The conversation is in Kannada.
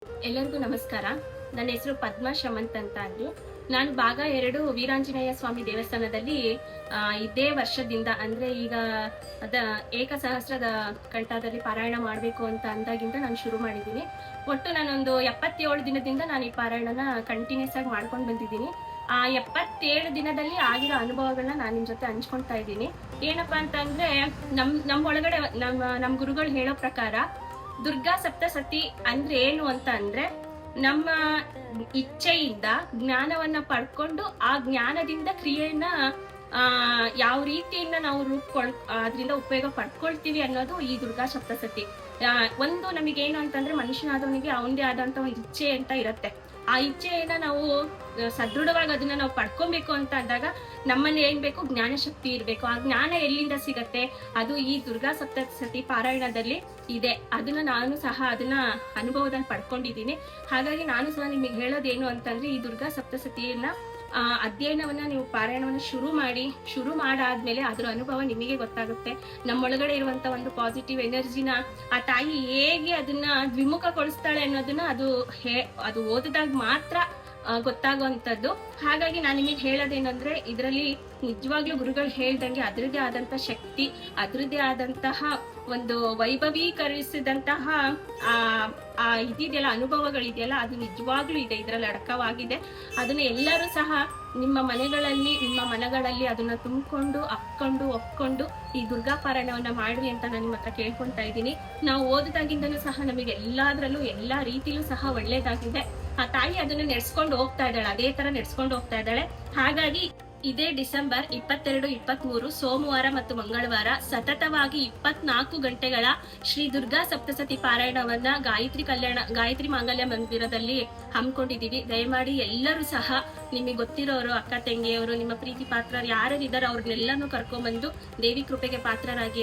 ಎಲ್ಲರಿಗೂ ನಮಸ್ಕಾರ. ನನ್ನ ಹೆಸರು ಪದ್ಮಾ ಶಮಂತ್ ಅಂತ ಅಂದು. ನಾನು ಭಾಗ 2 ವೀರಾಂಜನೇಯ ಸ್ವಾಮಿ ದೇವಸ್ಥಾನದಲ್ಲಿ ಇದೇ ವರ್ಷದಿಂದ ಅಂದ್ರೆ ಈಗ ಏಕಸಹಸ್ರದ ಕಂಠದಲ್ಲಿ ಪಾರಾಯಣ ಮಾಡಬೇಕು ಅಂತ ಅಂದಾಗಿಂದ ನಾನು ಶುರು ಮಾಡಿದ್ದೀನಿ. ಒಟ್ಟು ನಾನೊಂದು 77 ದಿನದಿಂದ ನಾನು ಈ ಪಾರಾಯಣನ ಕಂಟಿನ್ಯೂಸ್ ಆಗಿ ಮಾಡ್ಕೊಂಡು ಬಂದಿದ್ದೀನಿ. ಆ 77 ದಿನದಲ್ಲಿ ಆಗಿರೋ ಅನುಭವಗಳನ್ನ ನಾನು ನಿಮ್ ಜೊತೆ ಹಂಚ್ಕೊಳ್ತಾ ಇದ್ದೀನಿ. ಏನಪ್ಪಾ ಅಂತಂದ್ರೆ ನಮ್ ಒಳಗಡೆ ನಮ್ಮ ಗುರುಗಳು ಹೇಳೋ ಪ್ರಕಾರ ದುರ್ಗಾ ಸಪ್ತಸತಿ ಅಂದ್ರೆ ಏನು ಅಂತ ಅಂದ್ರೆ ನಮ್ಮ ಇಚ್ಛೆಯಿಂದ ಜ್ಞಾನವನ್ನ ಪಡ್ಕೊಂಡು ಆ ಜ್ಞಾನದಿಂದ ಕ್ರಿಯೆಯನ್ನ ಯಾವ ರೀತಿಯಿಂದ ನಾವು ಅದರಿಂದ ಉಪಯೋಗ ಪಡ್ಕೊಳ್ತೀವಿ ಅನ್ನೋದು ಈ ದುರ್ಗಾ ಸಪ್ತಸತಿ. ಒಂದು ನಮಗೇನು ಅಂತಂದ್ರೆ ಮನುಷ್ಯನಾದವನಿಗೆ ಅವನದೇ ಆದಂತ ಒಂದು ಇಚ್ಛೆ ಅಂತ ಇರತ್ತೆ. ಆ ಇಚ್ಛೆಯನ್ನ ನಾವು ಸದೃಢವಾಗಿ ಅದನ್ನ ನಾವು ಪಡ್ಕೊಬೇಕು ಅಂತ ಅಂದಾಗ ನಮ್ಮಲ್ಲಿ ಏನ್ ಬೇಕು, ಜ್ಞಾನ ಶಕ್ತಿ ಇರ್ಬೇಕು. ಆ ಜ್ಞಾನ ಎಲ್ಲಿಂದ ಸಿಗತ್ತೆ? ಅದು ಈ ದುರ್ಗಾ ಸಪ್ತಸತಿ ಪಾರಾಯಣದಲ್ಲಿ ಇದೆ. ನಾನು ಸಹ ಅದನ್ನ ಅನುಭವದಲ್ಲಿ ಪಡ್ಕೊಂಡಿದ್ದೀನಿ. ಹಾಗಾಗಿ ನಾನು ಸಹ ನಿಮಗೆ ಹೇಳೋದೇನು ಅಂತಂದ್ರೆ, ಈ ದುರ್ಗಾ ಸಪ್ತಸತಿಯನ್ನ ಅಧ್ಯಯನವನ್ನ ನೀವು ಪಾರಾಯಣವನ್ನ ಶುರು ಮಾಡಾದ್ಮೇಲೆ ಅದ್ರ ಅನುಭವ ನಿಮಗೆ ಗೊತ್ತಾಗುತ್ತೆ. ನಮ್ಮೊಳಗಡೆ ಇರುವಂತ ಒಂದು ಪಾಸಿಟಿವ್ ಎನರ್ಜಿನ ಆ ತಾಯಿ ಹೇಗೆ ಅದನ್ನ ದ್ವಿಮುಖಗೊಳಿಸ್ತಾಳೆ ಅನ್ನೋದನ್ನ ಅದು ಓದಿದಾಗ ಮಾತ್ರ ಗೊತ್ತಾಗುವಂಥದ್ದು. ಹಾಗಾಗಿ ನಾನು ನಿಮಗೆ ಹೇಳೋದೇನಂದ್ರೆ, ಇದರಲ್ಲಿ ನಿಜವಾಗ್ಲೂ ಗುರುಗಳು ಹೇಳ್ದಂಗೆ ಅದರದೇ ಆದಂತ ಶಕ್ತಿ, ಅದರದೇ ಆದಂತಹ ಒಂದು ವೈಭವೀಕರಿಸಿದಂತಹ ಇದಿದೆಯಲ್ಲ, ಅನುಭವಗಳಿದೆಯಲ್ಲ, ಅದು ನಿಜವಾಗ್ಲೂ ಇದೆ, ಇದರಲ್ಲಿ ಅಡಕವಾಗಿದೆ. ಅದನ್ನ ಎಲ್ಲರೂ ಸಹ ನಿಮ್ಮ ಮನಗಳಲ್ಲಿ ಅದನ್ನ ತುಂಬಿಕೊಂಡು ಒಪ್ಕೊಂಡು ಈ ದುರ್ಗಾ ಪಾರಾಯಣವನ್ನ ಮಾಡ್ರಿ ಅಂತ ನಾನು ನಿಮ್ಮ ಹತ್ರ ಕೇಳ್ಕೊಂತಾ ಇದ್ದೀನಿ. ನಾವು ಓದಿದಾಗಿಂದನೂ ಸಹ ನಮಗೆ ಎಲ್ಲಾ ರೀತಿಲೂ ಸಹ ಒಳ್ಳೇದಾಗಿದೆ. ಆ ತಾಯಿ ಅದನ್ನ ನಡೆಸ್ಕೊಂಡು ಹೋಗ್ತಾ ಇದ್ದಾಳೆ, ಅದೇ ತರ ನಡೆಸ್ಕೊಂಡು ಹೋಗ್ತಾ ಇದ್ದಾಳೆ. ಹಾಗಾಗಿ ಇದೇ ಡಿಸೆಂಬರ್ 22, 23 ಸೋಮವಾರ ಮತ್ತು ಮಂಗಳವಾರ ಸತತವಾಗಿ 24 ಗಂಟೆಗಳ ಶ್ರೀ ದುರ್ಗಾ ಸಪ್ತಸತಿ ಪಾರಾಯಣವನ್ನ ಗಾಯತ್ರಿ ಮಾಂಗಲ್ಯ ಮಂದಿರದಲ್ಲಿ ಹಮ್ಮಿಕೊಂಡಿದೀವಿ. ದಯಮಾಡಿ ಎಲ್ಲರೂ ಸಹ ನಿಮಗೆ ಗೊತ್ತಿರೋರು, ಅಕ್ಕ ತಂಗಿಯವರು, ನಿಮ್ಮ ಪ್ರೀತಿ ಪಾತ್ರರು ಯಾರ್ಯಾರಿದ್ದಾರೆ ಅವ್ರನ್ನೆಲ್ಲಾನು ಕರ್ಕೊಂಡ್ಬಂದು ದೇವಿ ಕೃಪೆಗೆ ಪಾತ್ರರಾಗಿ